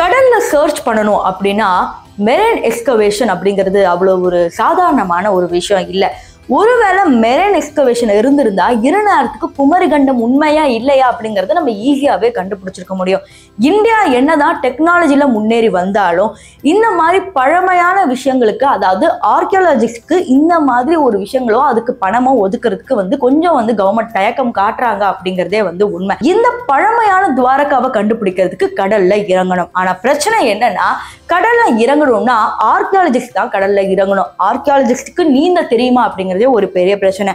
கடல்ல சர்ச் பண்ணணும் அப்படின்னா மெரைன் எக்ஸ்கவேஷன் அப்படிங்கிறது அவ்வளோ ஒரு சாதாரணமான ஒரு விஷயம் இல்லை. ஒருவேளை மெரைன் எக்ஸ்கவேஷன் இருந்திருந்தா இருநேரத்துக்கு குமரிகண்டம் உண்மையா இல்லையா அப்படிங்கறத நம்ம ஈஸியாவே கண்டுபிடிச்சிருக்க முடியும். இந்தியா என்னதான் டெக்னாலஜில முன்னேறி வந்தாலும் இந்த மாதிரி பழமையான விஷயங்களுக்கு, அதாவது ஆர்கியாலஜிஸ்ட்க்கு இந்த மாதிரி ஒரு விஷயங்களோ அதுக்கு பணமோ ஒதுக்குறதுக்கு கொஞ்சம் கவர்மெண்ட் தயக்கம் காட்டுறாங்க அப்படிங்கிறதே உண்மை. இந்த பழமையான துவாரகாவை கண்டுபிடிக்கிறதுக்கு கடல்ல இறங்கணும். ஆனா பிரச்சனை என்னன்னா, கடல்ல இறங்கணும்னா ஆர்கியாலஜிஸ்ட் தான் கடல்ல இறங்கணும். ஆர்கியாலஜிஸ்டுக்கு நீந்த தெரியுமா அப்படிங்கிறதே ஒரு பெரிய பிரச்சனை.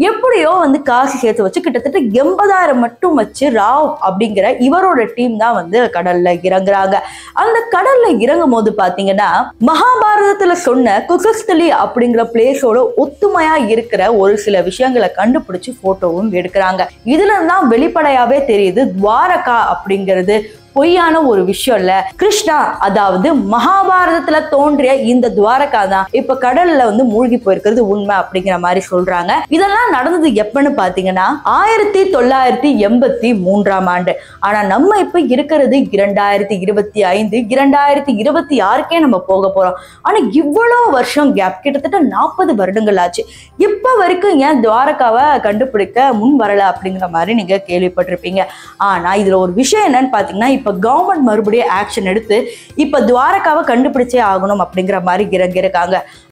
எப்படியோ காசு சேர்த்து வச்சு கிட்டத்தட்ட 80,000 மட்டும் வச்சு ராவ் அப்படிங்கிற இவரோட டீம் தான் கடல்ல இறங்குறாங்க. அந்த கடல்ல இறங்கும் போது பாத்தீங்கன்னா, மகாபாரதத்துல சொன்ன குசஸ்தலி அப்படிங்கிற பிளேஸோட ஒத்துமையா இருக்கிற ஒரு சில விஷயங்களை கண்டுபிடிச்சு போட்டோவும் எடுக்கிறாங்க. இதுல தான் வெளிப்படையாவே தெரியுது துவாரகா அப்படிங்கிறது பொய்யான ஒரு விஷயம் இல்ல. கிருஷ்ணா, அதாவது மகாபாரதத்துல தோன்றிய இந்த துவாரகா தான் இப்ப கடல்ல மூழ்கி போயிருக்கிறது உண்மை அப்படிங்கிற மாதிரி சொல்றாங்க. இதெல்லாம் நடந்தது எப்பன்னு பாத்தீங்கன்னா 1983ஆம் ஆண்டு. ஆனா நம்ம இப்ப இருக்கிறது 2025, 2026க்கே நம்ம போக போறோம். ஆனா இவ்வளவு வருஷம் கேப், கிட்டத்தட்ட 40 வருடங்கள் ஆச்சு. இப்ப வரைக்கும் ஏன் துவாரகாவை கண்டுபிடிக்க முன் வரல அப்படிங்கிற மாதிரி நீங்க கேள்விப்பட்டிருப்பீங்க. ஆனா இதுல ஒரு விஷயம் என்னன்னு பாத்தீங்கன்னா, இப்ப கவர்மெண்ட் மறுபடியும் ஆக்ஷன் எடுத்து இப்ப துவாரகாவை கண்டுபிடிச்சே ஆகணும் அப்படிங்கிற மாதிரி இறங்கியிருக்காங்க.